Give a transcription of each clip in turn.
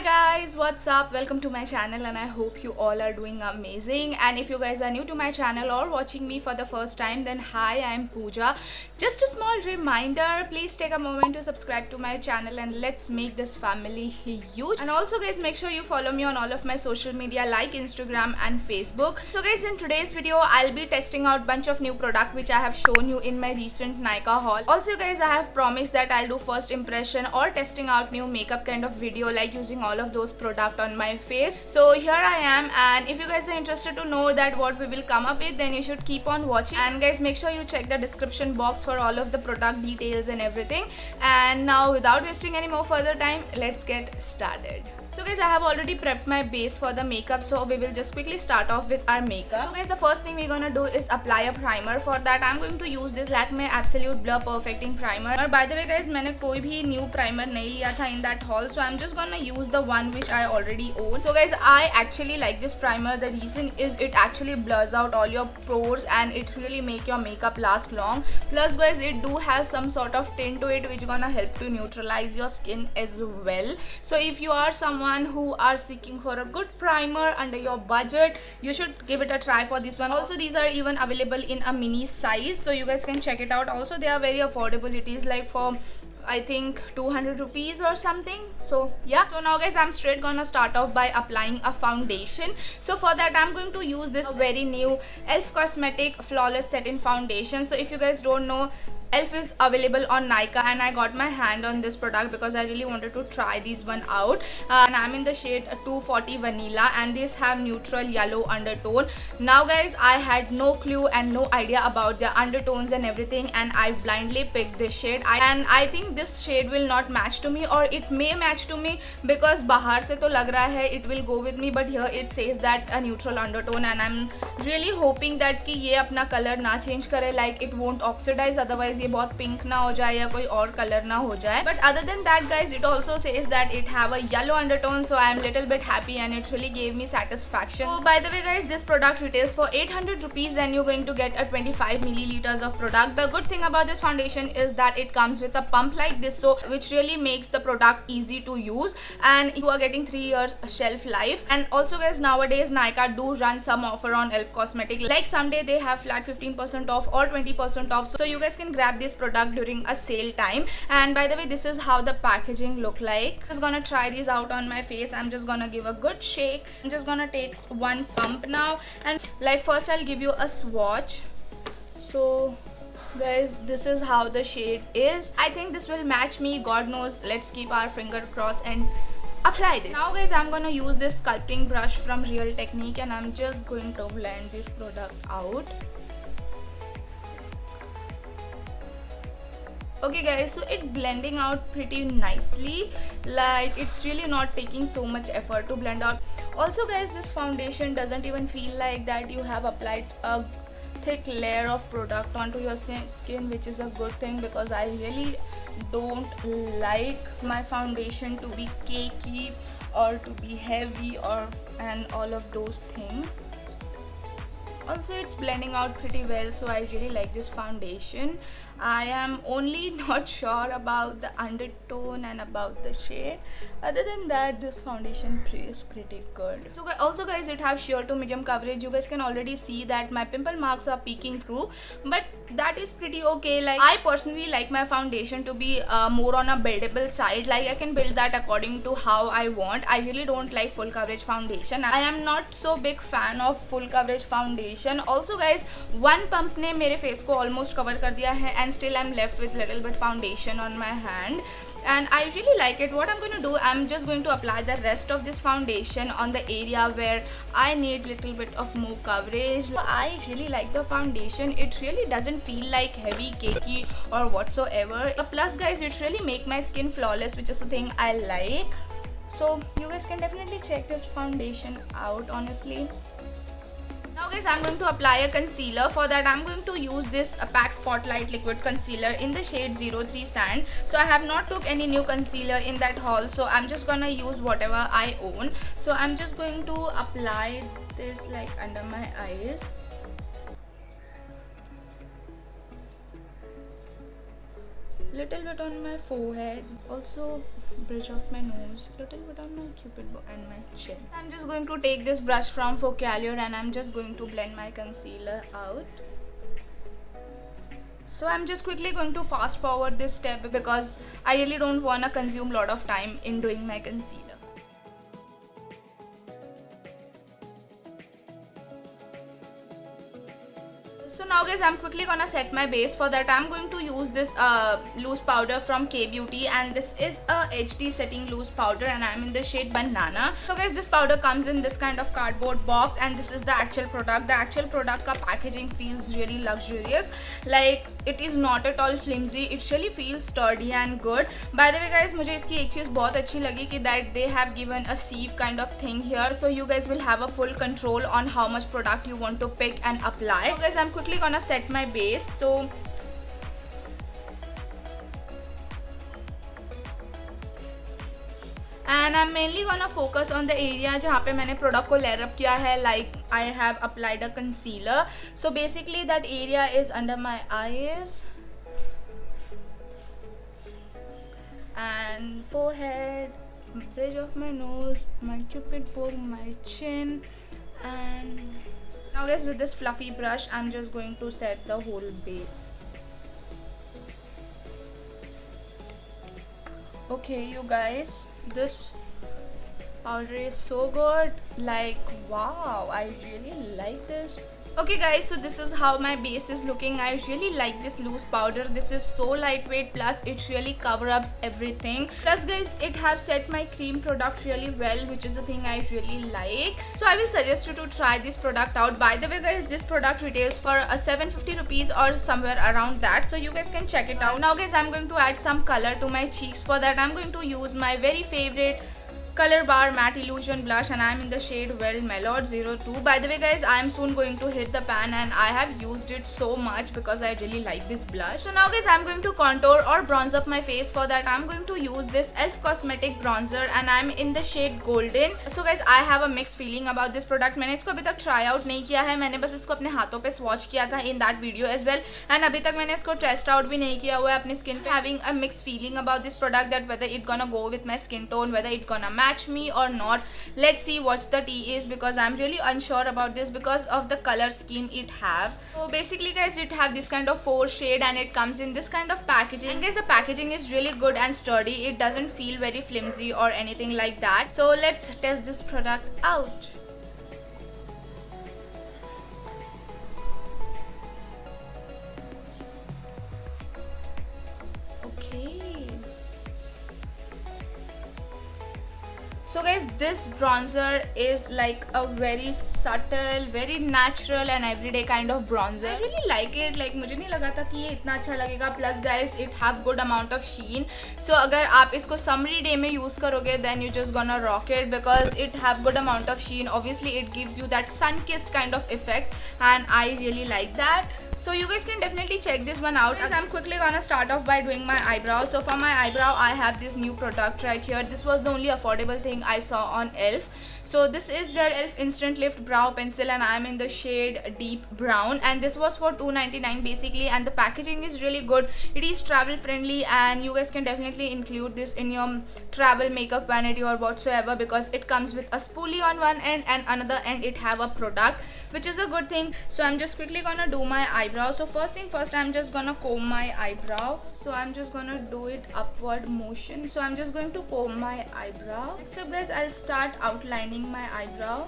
guys, what's up? Welcome to my channel and I hope you all are doing amazing. And if you guys are new to my channel or watching me for the first time, then hi, I'm Pooja. Just a small reminder, please take a moment to subscribe to my channel and let's make this family huge. And also guys, make sure you follow me on all of my social media like Instagram and Facebook. So guys, in today's video, I'll be testing out bunch of new product which I have shown you in my recent Nykaa haul. Also guys, I have promised that I'll do first impression or testing out new makeup kind of video, like using all of those product on my face. So here I am, and if you guys are interested to know that what we will come up with, then you should keep on watching. And guys, make sure you check the description box for all of the product details and everything. And now without wasting any more further time, let's get started. So guys, I have already prepped my base for the makeup, so we will just quickly start off with our makeup. So guys, the first thing we're gonna do is apply a primer. For that I'm going to use this Lakme Absolute Blur Perfecting Primer. Or by the way guys, मैंने कोई भी new primer नहीं लिया था in that haul, so I'm just gonna use the one which I already own. So guys, I actually like this primer. The reason is it actually blurs out all your pores and it really make your makeup last long. Plus guys, it do have some sort of tint to it which gonna help to neutralize your skin as well. So if you are someone who are seeking for a good primer under your budget, you should give it a try for this one. Also, these are even available in a mini size, so you guys can check it out. Also, they are very affordable. It is like for I think 200 rupees or something. So yeah, so now guys, I'm straight gonna start off by applying a foundation. So for that I'm going to use this very new Elf Cosmetic Flawless Setting Foundation. So if you guys don't know, Elf is available on Nykaa and I got my hand on this product because I really wanted to try this one out. And I'm in the shade 240 Vanilla, and these have neutral yellow undertone. Now guys, I had no clue and no idea about the undertones and everything, and I blindly picked this shade. And I think this shade will not match to me, or it may match to me because bahar se to lag raha hai it will go with me, but here it says that a neutral undertone, and I'm really hoping that कि ये अपना color ना change करे, like it won't oxidize, otherwise ये बहुत pink ना हो जाए या कोई और color ना हो जाए. But other than that guys, it also says that it have a yellow undertone, so I am little bit happy and it really gave me satisfaction. So by the way guys, this product retails for 800 rupees and you're going to get a 25 milliliters of product. The good thing about this foundation is that it comes with a pump like this, so which really makes the product easy to use, and you are getting 3 years shelf life. And also guys, nowadays Nykaa do run some offer on Elf Cosmetic, like someday they have flat 15% off or 20% off, so you guys can grab this product during a sale time. And by the way, this is how the packaging look like. I'm just gonna try these out on my face. I'm just gonna give a good shake. I'm just gonna take one pump now, and like first I'll give you a swatch. So guys, this is how the shade is. I think this will match me, god knows. Let's keep our finger crossed and apply this. Now guys, I'm gonna use this sculpting brush from Real Technique and I'm just going to blend this product out. Okay guys, so it's blending out pretty nicely, like it's really not taking so much effort to blend out. Also guys, this foundation doesn't even feel like that you have applied a thick layer of product onto your skin, which is a good thing because I really don't like my foundation to be cakey or to be heavy or and all of those things. Also it's blending out pretty well, so I really like this foundation. I am only not sure about the undertone and about the shade. Other than that, this foundation is pretty good. So also guys, it have sheer to medium coverage. You guys can already see that my pimple marks are peeking through, but that is pretty okay. Like I personally like my foundation to be more on a buildable side, like I can build that according to how I want. I really don't like full coverage foundation. I am not so big fan of full coverage foundation. Also guys, one pump ने मेरे face को almost cover कर दिया है, and still I'm left with little bit foundation on my hand, and I really like it. What I'm going to do, I'm just going to apply the rest of this foundation on the area where I need little bit of more coverage. I really like the foundation. It really doesn't feel like heavy, cakey or whatsoever. Plus guys, it really make my skin flawless, which is the thing I like. So you guys can definitely check this foundation out honestly. Now guys, I'm going to apply a concealer. For that I'm going to use this PAC Spotlight Liquid Concealer in the shade 03 Sand. So I have not took any new concealer in that haul, so I'm just gonna use whatever I own. So I'm just going to apply this like under my eyes. little bit on my forehead, also bridge of my nose, little bit on my cupid bow and my chin. I'm just going to take this brush from Focallure and I'm just going to blend my concealer out. So I'm just quickly going to fast forward this step because I really don't want to consume a lot of time in doing my concealer. So now guys, I'm quickly gonna set my base. For that I'm going to use this loose powder from K Beauty, and this is a HD setting loose powder and I'm in the shade Banana. So guys, this powder comes in this kind of cardboard box and this is the actual product. The actual product ka packaging feels really luxurious, like it is not at all flimsy. It really feels sturdy and good. By the way guys, मुझे इसकी एक चीज़ बहुत अच्छी लगी कि that they have given a sieve kind of thing here, so you guys will have a full control on how much product you want to pick and apply. So guys, I'm quickly gonna set my base. So and I'm mainly gonna focus on the area जहाँ पे मैंने product को layer up किया है, like I have applied a concealer. So basically that area is under my eyes and forehead, bridge of my nose, my cupid bow, my chin. And now guys, with this fluffy brush I'm just going to set the whole base. Okay you guys, this powder is so good, like wow, I really like this. Okay guys, so this is how my base is looking. I really like this loose powder. This is so lightweight, plus it really covers up everything. Plus guys, it have set my cream product really well, which is the thing I really like. So I will suggest you to try this product out. By the way guys, this product retails for 750 rupees or somewhere around that, so you guys can check it out. Now guys, I'm going to add some color to my cheeks. For that I'm going to use my very favorite Color Bar Matte Illusion blush and I'm in the shade Well Mellowed 02. By the way guys, I am soon going to hit the pan and I have used it so much because I really like this blush. So now guys, I'm going to contour or bronze up my face. For that I'm going to use this Elf Cosmetic bronzer and I'm in the shade Golden. So guys, I have a mixed feeling about this product. मैंने इसको अभी तक try out नहीं किया है, मैंने बस इसको अपने हाथों पे swatch किया था in that video as well, and अभी तक मैंने इसको test out भी नहीं किया हुआ है अपनी skin पे. Having a mixed feeling about this product, that whether it gonna go with my skin tone, whether it's gonna match me or not. Let's see what's the tea is, because I'm really unsure about this because of the color scheme it have. So basically guys, it have this kind of 4 shade and it comes in this kind of packaging. And guys, the packaging is really good and sturdy. It doesn't feel very flimsy or anything like that. So let's test this product out. So guys, this bronzer is like a very subtle, very natural and everyday kind of bronzer. I really like it. Like मुझे नहीं लगा था कि ये इतना अच्छा लगेगा. Plus guys, it have good amount of sheen. So अगर आप इसको summery day में use करोगे, then you just gonna rock it because it have good amount of sheen. Obviously, it gives you that sun-kissed kind of effect, and I really like that. So you guys can definitely check this one out. As I'm quickly gonna start off by doing my eyebrows. So for my eyebrow, I have this new product right here. This was the only affordable thing I saw on ELF. So this is their ELF Instant Lift Brow Pencil and I'm in the shade Deep Brown, and this was for $2.99 basically, and the packaging is really good. It is travel friendly and you guys can definitely include this in your travel makeup vanity or whatsoever, because it comes with a spoolie on one end and another end it have a product, which is a good thing. So I'm just quickly gonna do my eyebrow. So first thing first, I'm just gonna comb my eyebrow. So I'm just gonna do it upward motion. So I'm just going to comb my eyebrow. So guys, I'll start outlining my eyebrow.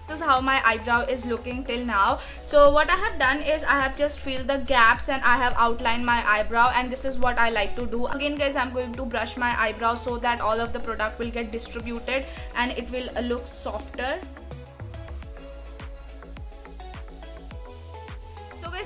This is how my eyebrow is looking till now. So what I have done is I have just filled the gaps and I have outlined my eyebrow, and this is what I like to do. Again guys, I'm going to brush my eyebrow so that all of the product will get distributed and it will look softer.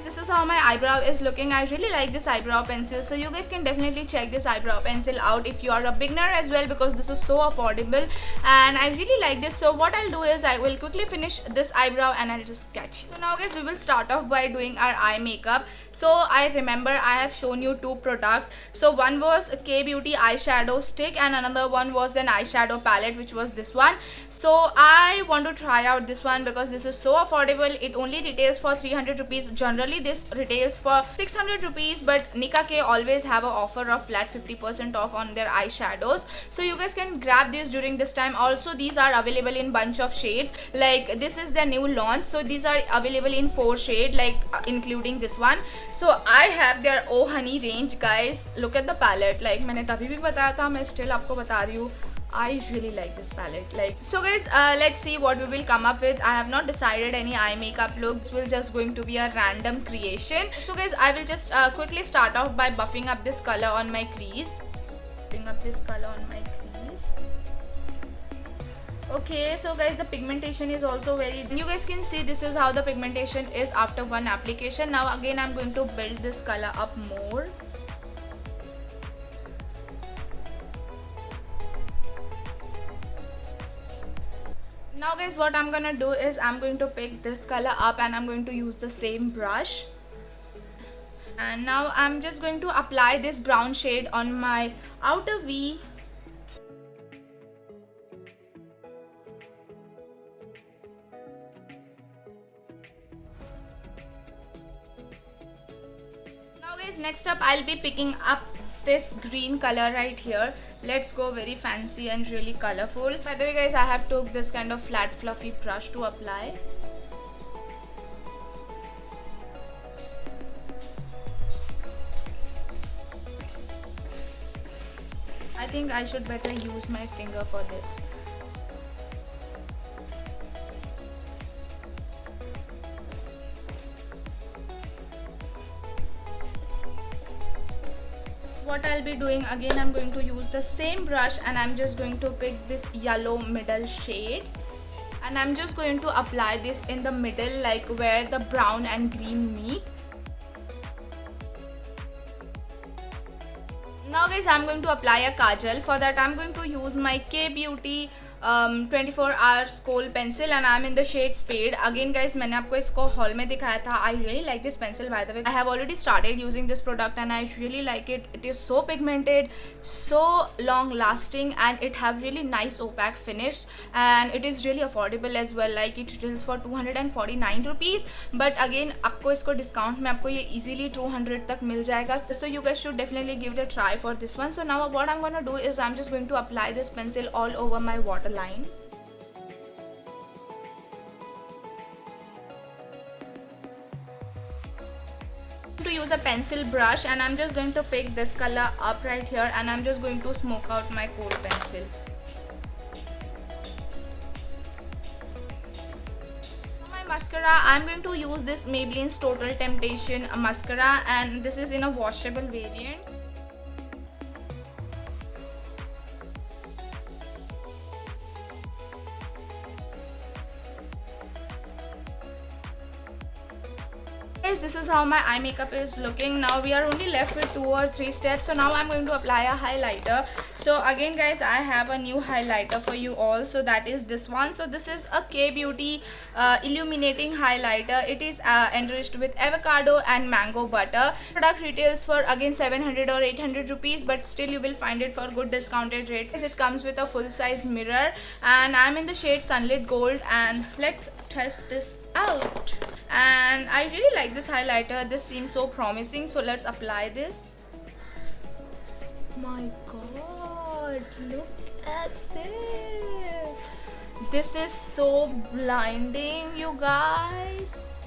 this is how my eyebrow is looking. I really like this eyebrow pencil, so you guys can definitely check this eyebrow pencil out if you are a beginner as well, because this is so affordable and I really like this. So what I'll do is I will quickly finish this eyebrow and I'll just sketch. So now guys, we will start off by doing our eye makeup. So I remember I have shown you two products. So one was a K Beauty eyeshadow stick and another one was an eyeshadow palette, which was this one. So I want to try out this one because this is so affordable. It only retails for 300 rupees. Generally this retails for 600 rupees, but Nika K always have an offer of flat 50% off on their eyeshadows, so you guys can grab this during this time. Also these are available in bunch of shades, like this is the new launch, so these are available in 4 shades, like including this one. So I have their Oh Honey range. Guys, look at the palette. Like मैंने तभी भी बताया था, मैं still आपको बता रही हूँ, I really like this palette. Like, so guys, let's see what we will come up with. I have not decided any eye makeup look. This will just going to be a random creation. So guys, I will just quickly start off by buffing up this color on my crease. Buffing up this color on my crease. Okay, so guys, the pigmentation is also very, you guys can see this is how the pigmentation is after one application. Now again, I'm going to build this color up more. Now guys, what I'm gonna do is I'm going to pick this color up and I'm going to use the same brush. And now I'm just going to apply this brown shade on my outer V. Now guys, next up I'll be picking up this green color right here. Let's go very fancy and really colorful. By the way guys, I have took this kind of flat fluffy brush to apply. I think I should better use my finger for this. What I'll be doing again, I'm going to use the same brush and I'm just going to pick this yellow middle shade and I'm just going to apply this in the middle, like where the brown and green meet. Now guys, I'm going to apply a kajal. For that I'm going to use my K Beauty 24 hours kohl pencil and I'm in the shade Spade. Again guys, मैंने आपको इसको haul में दिखाया था. I really like this pencil, by the way. I have already started using this product and I really like it. It is so pigmented, so long lasting, and it have really nice opaque finish, and it is really affordable as well. Like it retails for 249 rupees, but again आपको इसको discount में आपको ये easily 200 तक मिल जाएगा. So you guys should definitely give it a try for this one. So now what I'm gonna do is I'm just going to apply this pencil all over my waterline. To use a pencil brush and I'm just going to pick this color up right here and I'm just going to smoke out my kohl pencil. For my mascara, I'm going to use this Maybelline's Total Temptation mascara, and this is in a washable variant. Guys, this is how my eye makeup is looking. Now we are only left with 2 or 3 steps. So now I'm going to apply a highlighter. So again guys, I have a new highlighter for you all. So that is this one. So this is a K Beauty illuminating highlighter. It is enriched with avocado and mango butter. Product retails for again 700 or 800 rupees, but still you will find it for good discounted rates. It comes with a full size mirror and I'm in the shade Sunlit Gold, and let's test this out. And I really like this highlighter. This seems so promising, so let's apply this. My god, look at this. This is so blinding, you guys.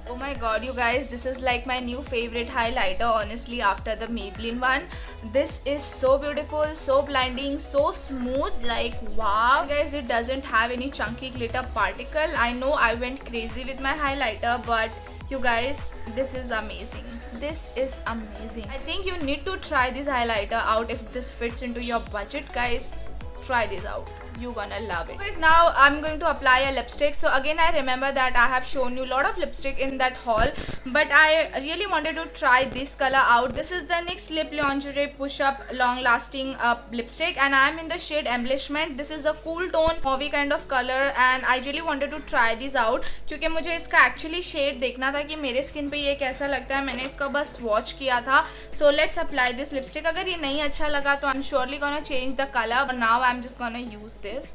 Oh my god, you guys, this is like my new favorite highlighter, honestly, after the Maybelline one. This is so beautiful, so blinding, so smooth, like wow. Guys, it doesn't have any chunky glitter particle. I know I went crazy with my highlighter, but you guys, this is amazing. This is amazing. I think you need to try this highlighter out if this fits into your budget, guys. try this out, you gonna love it. Guys, now I'm going to apply a lipstick. So again, I remember that I have shown you a lot of lipstick in that haul, but I really wanted to try this color out. This is the NYX Lip Lingerie Push Up Long Lasting lipstick, and I'm in the shade Embellishment. This is a cool tone mauvey kind of color, and I really wanted to try this out क्योंकि मुझे इसका actually shade देखना था कि मेरे skin पे ये कैसा लगता है. मैंने इसका बस swatch किया था. So let's apply this lipstick. अगर ये नहीं अच्छा लगा तो I'm surely gonna change the color, but now I'm just gonna use this.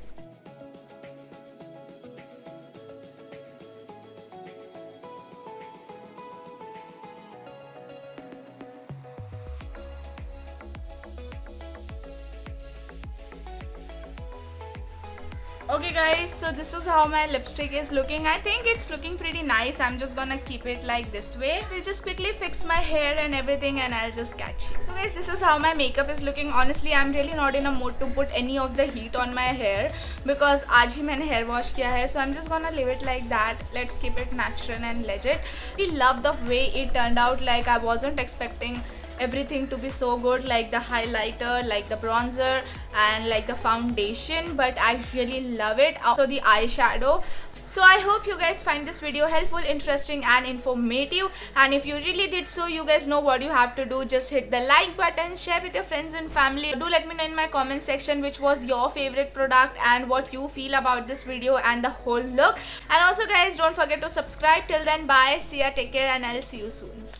Okay guys, so this is how my lipstick is looking. I think it's looking pretty nice. I'm just gonna keep it like this way. We'll just quickly fix my hair and everything, and I'll just catch you. So guys, this is how my makeup is looking. Honestly, I'm really not in a mood to put any of the heat on my hair because आज ही मैंने hair wash किया है. So I'm just gonna leave it like that. Let's keep it natural and legit. I love the way it turned out. Like, I wasn't expecting everything to be so good, like the highlighter, like the bronzer, and like the foundation, but I really love it. Also the eyeshadow. So I hope you guys find this video helpful, interesting and informative, and if you really did so, you guys know what you have to do. Just hit the like button, share with your friends and family. Do let me know in my comment section which was your favorite product and what you feel about this video and the whole look. And also guys, don't forget to subscribe. Till then, bye, see ya, take care, and I'll see you soon.